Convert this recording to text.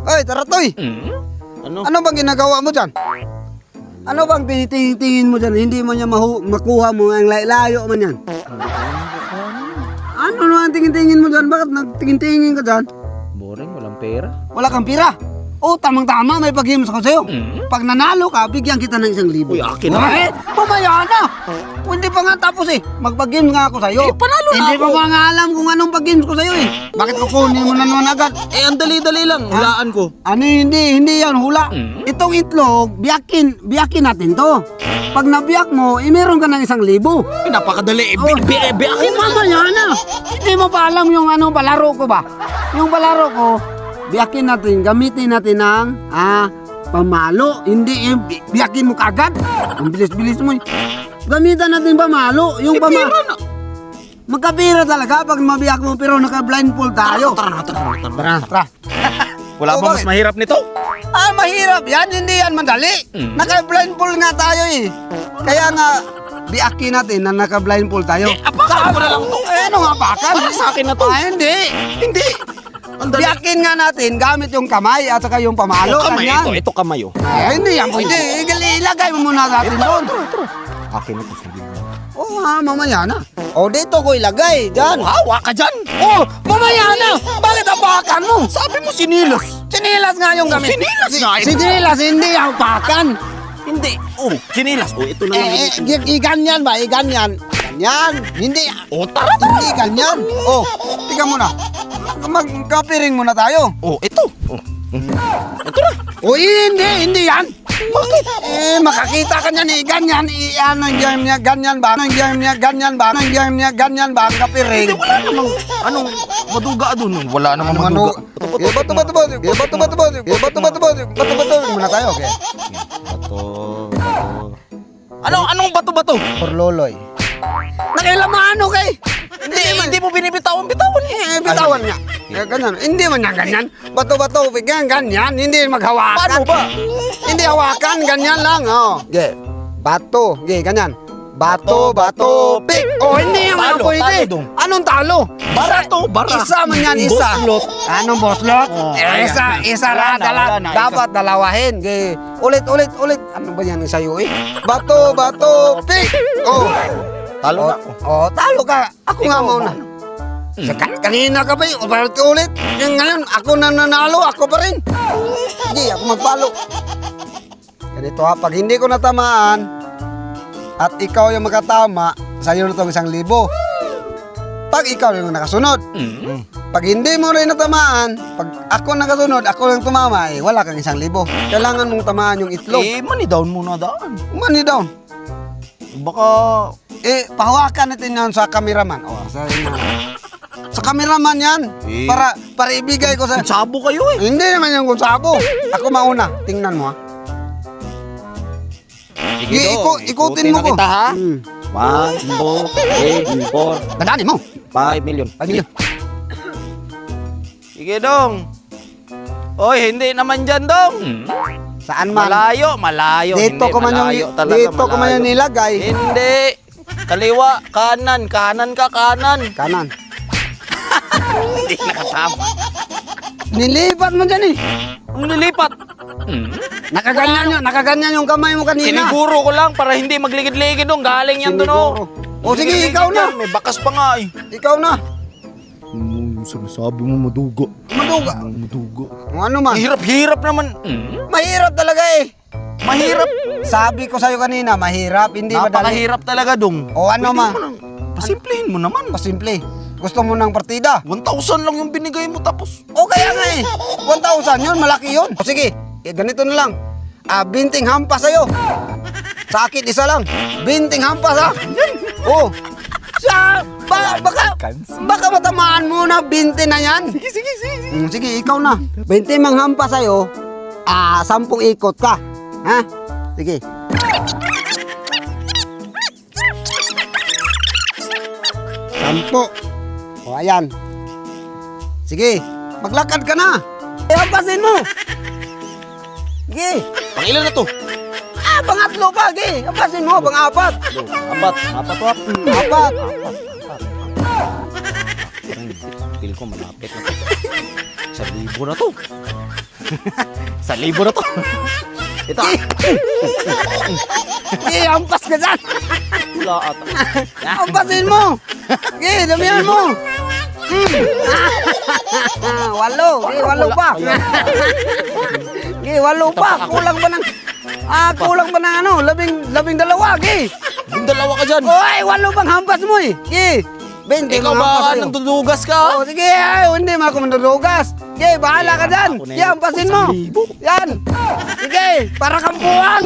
Oy, Taratoy! Ano? Ano bang ginagawa mo dyan? Ano bang tinitingin mo dyan? Hindi mo niya makuha mo ang layo man yan. Ano naman tingin-tingin mo dyan? Bakit nagtingin-tingin ka dyan? Boring, walang pera. Wala kang pira. Oh, tamang-tama, may pag-games ako sa'yo. Pag nanalo ka, bigyan kita ng 1,000. Uy, akin na. Eh, pamaya na. Hindi pa nga tapos eh. Magpag-games nga ako sa'yo. Panalo na Hindi ako. pa ba nga alam kung anong pag-games ko sa'yo eh. Bakit kukunin mo na naman agad? Ang dali-dali lang. Hulaan ko. Ano hindi yan, hula. Itong itlog, biyakin natin to. Pag nabiyak mo, meron ka ng 1,000. Napakadali. Biyakin mamaya na. Hindi mo pa alam yung palaro ko ba? Yung palaro ko, biyakin natin, gamitin natin ng pamalo. Hindi, biyakin mo kagad. Ang bilis-bilis mo. Gamitan natin pamalo. Yung pamalo. Magkapira talaga pag mabiyak mo pero naka-blindfold tayo. Tara. Wala ba mas mahirap nito? Mahirap yan. Hindi yan madali. Naka-blindfold nga tayo eh. Kaya nga, biyakin natin na naka-blindfold tayo. Apakan ko na lang to. Ano nga apakan? Para sa akin na to. Hindi. Biyakin nga natin gamit yung kamay at saka yung pamalo. Kamay, Ganyan. ito kamay oh. Hindi yan pwede. Ilagay mo muna natin doon. Akin ito sa libo. Oo mamaya na. Dito ko ilagay. Diyan. Hawa ka dyan. Mamaya na. Bakit apakan mo? Sabi mo sinilas. Sinilas nga yung gamit. Sinilas nga. Sinilas, hindi apakan. Hindi. Sinilas. Ito na lang. Ganyan ba? Ganyan. Ganyan. Hindi. Tara. Hindi ganyan. Tingnan mo na. Magkapiring muna tayo. Ito. Ito na. Hindi yan. Bakit? Makakita ka niyan ganyan, ganyan ba? Ganyan ba ang kapiring? Wala namang, maduga doon. Wala namang maduga. Bato muna tayo, okay? Anong bato-bato? Porloloy. Nakilamaan, okay? Hindi mo binibitawan. Bitawan nga. Ganyan. Hindi man yan ganyan. Bato-bato, ganyan. Hindi maghawakan. Paano ba? Hindi hawakan, ganyan lang. Okay. Bato. Okay, ganyan. Bato, pick. Hindi naman Talo, pwede. talo dong. Anong talo? Bara. Isa man yan, isa. Boslot. Anong boslot? Isa ra. Wala na. Dapat dalawahin. Okay. Ulit. Ano ba yan sa'yo eh? Bato, pick. Talo na ako. Talo ka. Ako nga muna. Kanina ka ba yun? Ulit. Ngayon, ako na nanalo. Ako pa rin. Sige, ako magpalo. Ganito ha, pag hindi ko natamaan at ikaw yung makatama, sa'yo na itong 1,000. Pag ikaw yung nakasunod. Pag hindi mo rin natamaan, pag ako nakasunod, ako lang tumama, wala kang 1,000. Kailangan mong tamaan yung itlog. Money down muna daan. Money down. Baka... Pahawakan natin yan sa cameraman. Sa cameraman yan. Para ibigay ko sa... Sabo kayo eh. Hindi naman yung kutsabo. Ako mauna. Tingnan mo ha. Sige Ikutin mo ko. kita ha. 1, 2, 3, 4, Tandaan mo. 5 million. Sige dong. Hindi naman dyan dong. Saan man? Malayo. Dito Hindi, ko man yung malayo talaga, dito ko man yung nilagay. Hindi. Kaliwa, kanan ka, kanan. Kanan. Hindi nakatama. Nilipat mo dyan eh. Ang nilipat. Nakaganyan yung kamay mo kanina. Siniguro ko lang para hindi magligid-ligid dong. Galing yan doon Sige, ikaw na. May bakas pa nga eh. Ikaw na. Sabi mo madugo. Maduga. Madugo. Ano man. Hirap naman. Mahirap talaga eh. Mahirap. Sabi ko sa'yo kanina, mahirap. Hindi madali. Napakahirap talaga dong. Ano man. Pasimplihin mo naman. Pasimple. Gusto mo ng partida? 1,000 lang yung binigay mo tapos. Kaya nga eh. 1,000 yun, malaki yun. Sige, ganito na lang. Binting hampas sa'yo. Sa akin, isa lang. Binting hampas ha. Baka matamaan mo na 20 na yan. Sige. Sige, ikaw na. 20 mang hampas sa'yo. 10 ikot ka. Ha? Sige. Sampo. Ayan. Sige, maglakad ka na. Hampasin mo. Sige. Pangilan na to? Pangatlo pa, sige. Hampasin mo, pang-apat. Apat. Apat. Parang feel ko malapit na to. 1,000 na to. 1,000 na to. Ito. Sige, hampas ka dyan. Wala ata. Hampasin mo. Sige, damihan mo. Walo. Sige, walo pa. Sige, walo pa. Kulang ba ng... kulang ba ng ano? Labing dalawa. Sige. Yung dalawa ka dyan. Oy, walo bang hampas mo eh. Sige. 20 Ikaw mga ba hampas sa'yo. nandudugas ka? Oh, sige, hindi mo ako mandudugas. Sige, bahala ka dyan. Ako na Sige, hampasin mo. 1,000. Yan. Sige, para kang puwang.